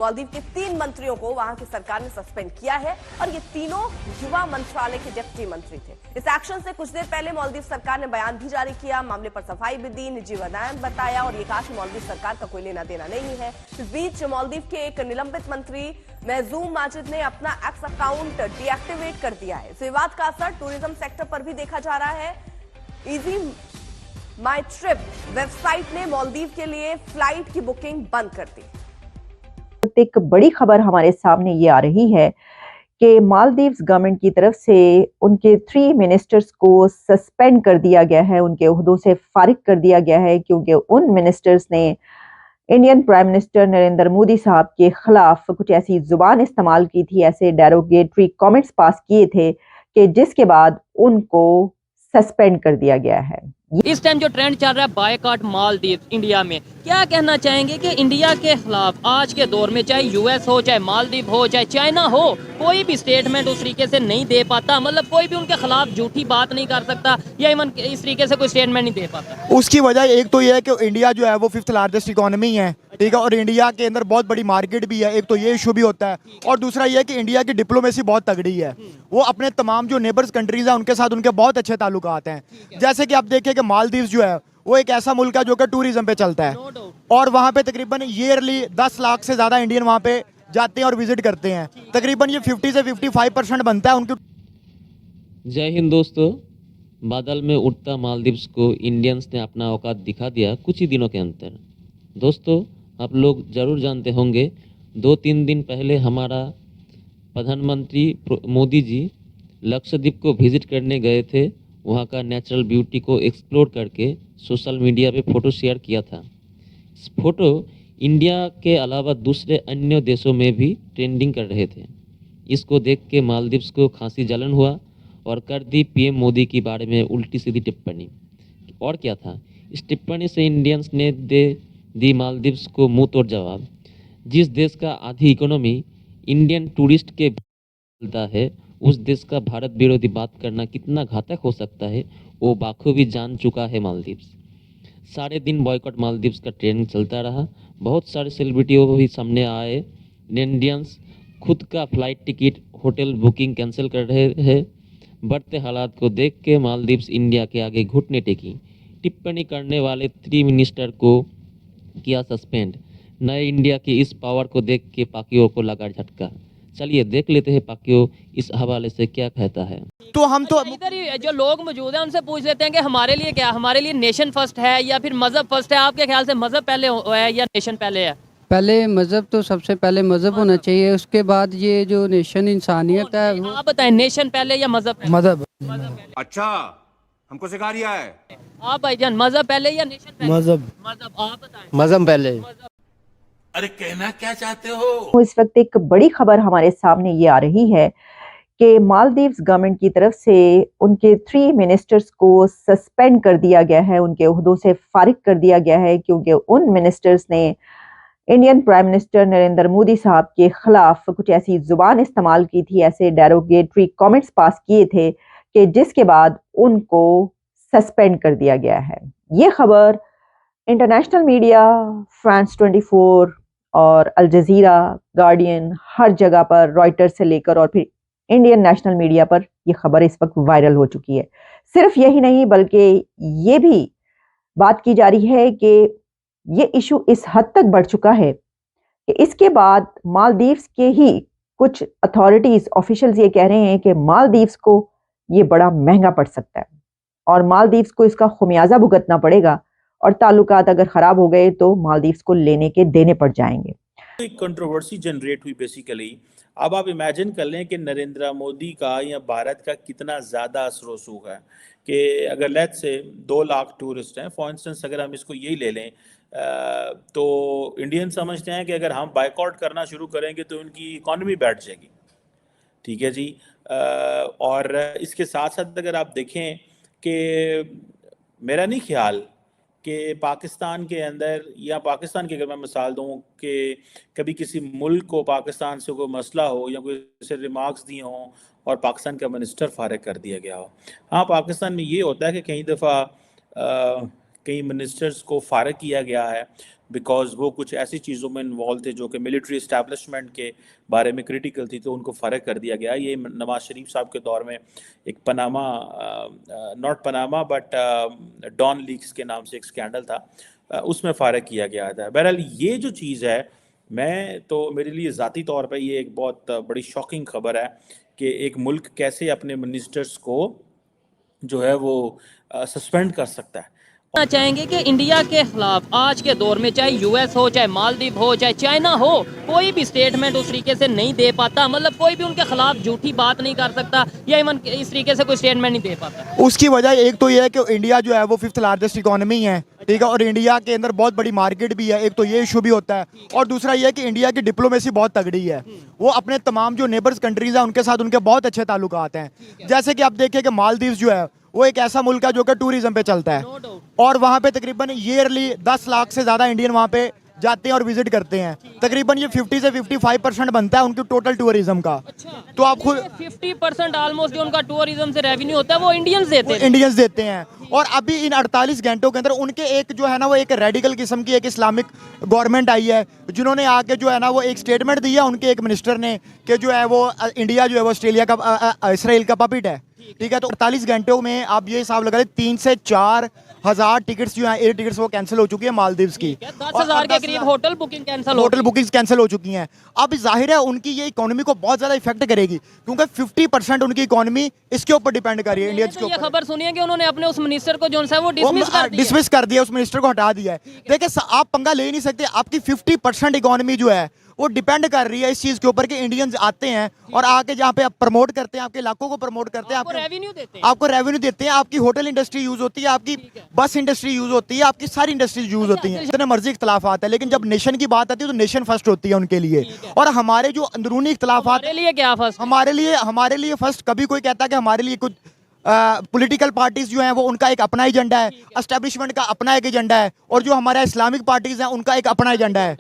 मालदीव के 3 मंत्रियों को वहां की सरकार ने सस्पेंड किया है और ये तीनों युवा मंत्रालय के डिप्टी मंत्री थे। इस एक्शन से कुछ देर पहले मालदीव सरकार ने बयान भी जारी किया, मामले पर सफाई भी दी, निजी बयान बताया और ये कहा कि मालदीव सरकार का कोई लेना देना नहीं है। इस बीच मालदीव के एक निलंबित मंत्री महजूम माजिद ने अपना एक्स अकाउंट डीएक्टिवेट कर दिया है। इस विवाद का असर टूरिज्म सेक्टर पर भी देखा जा रहा है। इजी माई ट्रिप वेबसाइट ने मालदीव के लिए फ्लाइट की बुकिंग बंद कर दी। एक बड़ी खबर हमारे सामने ये आ रही है कि मालदीव्स गवर्नमेंट की तरफ से उनके 3 मिनिस्टर्स को सस्पेंड कर दिया गया है, उनके ओहदों से फारिग कर दिया गया है, क्योंकि उन मिनिस्टर्स ने Indian prime minister Narendra Modi साहब के खिलाफ कुछ ऐसी जुबान इस्तेमाल की थी, ऐसे डेरोगेटरी कमेंट्स पास किए थे कि जिसके बाद उनको सस्पेंड कर दिया गया है। इस टाइम जो ट्रेंड चल रहा है बायकॉट मालदीव इंडिया में, क्या कहना चाहेंगे कि इंडिया के खिलाफ आज के दौर में चाहे यूएस हो, चाहे मालदीव हो, चाहे चाइना हो, कोई भी स्टेटमेंट उस तरीके से नहीं दे पाता, मतलब कोई भी उनके खिलाफ झूठी बात नहीं कर सकता या इवन इस तरीके से कोई स्टेटमेंट नहीं दे पाता। उसकी वजह एक तो ये है कि इंडिया जो है वो 5th लार्जेस्ट इकोनॉमी है, ठीक है, और इंडिया के अंदर बहुत बड़ी मार्केट भी है। एक तो ये इशू भी होता है और दूसरा ये है कि इंडिया की डिप्लोमेसी बहुत तगड़ी है। वो अपने तमाम जो नेबर्स कंट्रीज हैं उनके साथ उनके बहुत अच्छे ताल्लुकात हैं। जैसे कि आप देखिए कि मालदीव जो है वो एक ऐसा मुल्क है जो कि टूरिज्म पे चलता है और वहाँ पे तकरीबन ईयरली 10 लाख से ज़्यादा इंडियन वहाँ पे जाते हैं और विजिट करते हैं। तकरीबन ये 50 से 55% बनता है उनके। जय हिंद दोस्तों, बादल में उड़ता मालदीव्स को इंडियंस ने अपना औकात दिखा दिया कुछ ही दिनों के अंदर। दोस्तों, आप लोग ज़रूर जानते होंगे 2-3 दिन पहले हमारा प्रधानमंत्री मोदी जी लक्षद्वीप को विजिट करने गए थे। वहाँ का नेचुरल ब्यूटी को एक्सप्लोर करके सोशल मीडिया पे फ़ोटो शेयर किया था। इस फोटो इंडिया के अलावा दूसरे अन्य देशों में भी ट्रेंडिंग कर रहे थे। इसको देख के मालदीव्स को खांसी जलन हुआ और कर दी पीएम मोदी के बारे में उल्टी सीधी टिप्पणी। और क्या था, इस टिप्पणी से इंडियंस ने दे दी मालदीव्स को मुंह तोड़ जवाब। जिस देश का आधी इकोनॉमी इंडियन टूरिस्ट के चलता है, उस देश का भारत विरोधी बात करना कितना घातक हो सकता है वो बाखूबी जान चुका है मालदीव्स। सारे दिन बॉयकॉट मालदीव्स का ट्रेंड चलता रहा। बहुत सारे सेलिब्रिटियों भी सामने आए। इंडियंस खुद का flight ticket, hotel booking cancel कर रहे हैं। बढ़ते हालात को देख के मालदीव्स इंडिया के आगे घुटने टेकी। टिप्पणी करने वाले 3 मिनिस्टर को किया सस्पेंड। नए इंडिया की इस पावर को देख के पाकियों को लगा झटका। चलिए देख लेते हैं पाकियों इस हवाले से क्या कहता है। तो हम तो इधर ही जो लोग मौजूद हैं उनसे पूछ लेते हैं कि हमारे लिए क्या, हमारे लिए नेशन फर्स्ट है या फिर मजहब फर्स्ट है? आपके ख्याल से मजहब पहले है या नेशन पहले है? पहले मजहब, तो सबसे पहले मजहब होना चाहिए, उसके बाद ये जो नेशन इंसानियत है। आप बताएं, नेशन पहले या मजहब पहले? मजहब। अच्छा, हमको सिखा रिया है। आप भाईजान, मजहब पहले या नेशन पहले? मजहब। मजहब। आप बताएं। मजहब पहले। अरे कहना क्या चाहते हो? इस वक्त एक बड़ी खबर हमारे सामने ये आ रही है कि मालदीव्स गवर्नमेंट की तरफ से उनके 3 मिनिस्टर्स को सस्पेंड कर दिया गया है, उनके ओहदों से फारिग कर दिया गया है, क्योंकि उन मिनिस्टर्स ने Indian prime minister Narendra Modi साहब के खिलाफ कुछ ऐसी जुबान इस्तेमाल की थी, ऐसे डेरोगेटरी कमेंट्स पास किए थे कि जिसके बाद उनको सस्पेंड कर दिया गया है। ये खबर इंटरनेशनल मीडिया, फ्रांस 24 और अल जजीरा, गार्डियन, हर जगह पर, रॉयटर्स से लेकर और फिर इंडियन नेशनल मीडिया पर यह खबर इस वक्त वायरल हो चुकी है। सिर्फ यही नहीं बल्कि ये भी बात की जा रही है कि ये इशू इस हद तक बढ़ चुका है कि इसके बाद मालदीव्स के ही कुछ अथॉरिटीज, ऑफिशियल्स ये कह रहे हैं कि मालदीव्स को ये बड़ा महंगा पड़ सकता है और मालदीव्स को इसका खुमियाजा भुगतना पड़ेगा और ताल्लुकात अगर खराब हो गए तो मालदीव्स को लेने के देने पड़ जाएंगे। एक कंट्रोवर्सी जनरेट हुई बेसिकली। अब आप इमेजिन कर लें कि नरेंद्र मोदी का या भारत का कितना ज़्यादा असर रसूख है कि अगर लेट्स से 2 लाख टूरिस्ट हैं फॉर इंस्टेंस, अगर हम इसको यही ले लें तो इंडियन समझते हैं कि अगर हम बायकॉट करना शुरू करेंगे तो उनकी इकॉनमी बैठ जाएगी। ठीक है जी। और इसके साथ साथ अगर आप देखें कि मेरा नहीं ख्याल कि पाकिस्तान के अंदर, या पाकिस्तान की अगर मैं मिसाल दूं कि कभी किसी मुल्क को पाकिस्तान से कोई मसला हो या कोई ऐसे रिमार्क्स दिए हों और पाकिस्तान का मिनिस्टर फारिग कर दिया गया हो। हाँ, पाकिस्तान में ये होता है कि कई दफ़ा कई मिनिस्टर्स को फारिग किया गया है बिकॉज वो कुछ ऐसी चीज़ों में इन्वॉल्व थे जो कि मिलिट्री इस्टेब्लिशमेंट के बारे में क्रिटिकल थी, तो उनको फ़र्क कर दिया गया। ये नवाज शरीफ साहब के दौर में एक Panama, not Panama but don leaks के नाम से एक स्कैंडल था, उसमें फ़ारग किया गया था। बहरहाल ये जो चीज़ है, मैं तो मेरे लिए ज़ाती तौर पे ये एक बहुत बड़ी शॉकिंग खबर है कि एक मुल्क कैसे अपने मिनिस्टर्स को जो है वो सस्पेंड कर सकता है। कहना चाहेंगे कि इंडिया के खिलाफ आज के दौर में चाहे यूएस हो, चाहे मालदीव हो, चाहे चाइना हो, कोई भी स्टेटमेंट उस तरीके से नहीं दे पाता, मतलब कोई भी उनके खिलाफ झूठी बात नहीं कर सकता या इवन इस तरीके से कोई स्टेटमेंट नहीं दे पाता। उसकी वजह एक तो ये है कि इंडिया जो है वो 5th लार्जेस्ट इकोनॉमी है, ठीक है, और इंडिया के अंदर बहुत बड़ी मार्केट भी है। एक तो ये इशू भी होता है, और दूसरा ये है कि इंडिया की डिप्लोमेसी बहुत तगड़ी है। वो अपने तमाम जो नेबर्स कंट्रीज हैं उनके साथ उनके बहुत अच्छे ताल्लुकात हैं। जैसे कि आप देखिए कि मालदीव्स जो है वो एक ऐसा मुल्क है जो कि टूरिज्म पे चलता है, और वहाँ पे तकरीबन ईयरली 10 लाख से ज़्यादा इंडियन वहाँ पे जाते हैं और विजिट करते हैं। तकरीबन ये 50 से 55% बनता है उनके टोटल टूरिज्म का। तो आप खुद 50% ऑलमोस्ट जो उनका टूरिज्म से रेवेन्यू होता है वो इंडियंस देते हैं। इंडियंस देते हैं। और अभी इन 48 घंटों के अंदर उनके एक जो है ना वो एक रेडिकल किस्म की एक इस्लामिक गवर्नमेंट आई है, जिन्होंने आके जो है ना वो एक स्टेटमेंट दिया उनके एक मिनिस्टर ने कि जो है वो इंडिया जो है वो ऑस्ट्रेलिया का इसराइल का पपिट है, ठीक है। तो 48 घंटों में आप ये हिसाब लगा लें 3 से 4 हजार टिकट्स जो हैं, एयर टिकट्स वो कैंसिल हो चुकी है मालदीव्स की। 10,000 के करीब hotel booking cancel hotel bookings cancel हो चुकी हैं। अब जाहिर है उनकी ये इकोनॉमी को बहुत ज्यादा इफेक्ट करेगी, क्योंकि 50% उनकी इकोनॉमी इसके ऊपर डिपेंड कर रही है, इंडियंस के ये ऊपर। खबर सुनिए कि उन्होंने अपने उस मिनिस्टर को जो है वो डिसमिस कर दिया, उस मिनिस्टर को हटा दिया है। देखिए आप पंगा ले ही नहीं सकते, आपकी 50% इकोनॉमी जो है वो डिपेंड कर रही है इस चीज के ऊपर कि इंडियंस आते हैं और आके जहाँ पे आप प्रमोट करते हैं, आपके इलाकों को प्रमोट करते हैं, आपको रेवेन्यू देते हैं, आपकी होटल इंडस्ट्री यूज होती है, आपकी बस इंडस्ट्री यूज होती है, आपकी सारी इंडस्ट्री यूज होती है। जितने मर्जी इख्तलाफात है, लेकिन जब नेशन की बात आती है तो नेशन फर्स्ट होती है उनके लिए। और हमारे जो अंदरूनी इख्तलाफात क्या फर्स्ट, हमारे लिए फर्स्ट, कभी कोई कहता है कि हमारे लिए कुछ पॉलिटिकल पार्टीज जो हैं वो उनका एक अपना एजेंडा है, एस्टेब्लिशमेंट का अपना एक एजेंडा है, और जो हमारे इस्लामिक पार्टीज हैं उनका एक अपना एजेंडा है।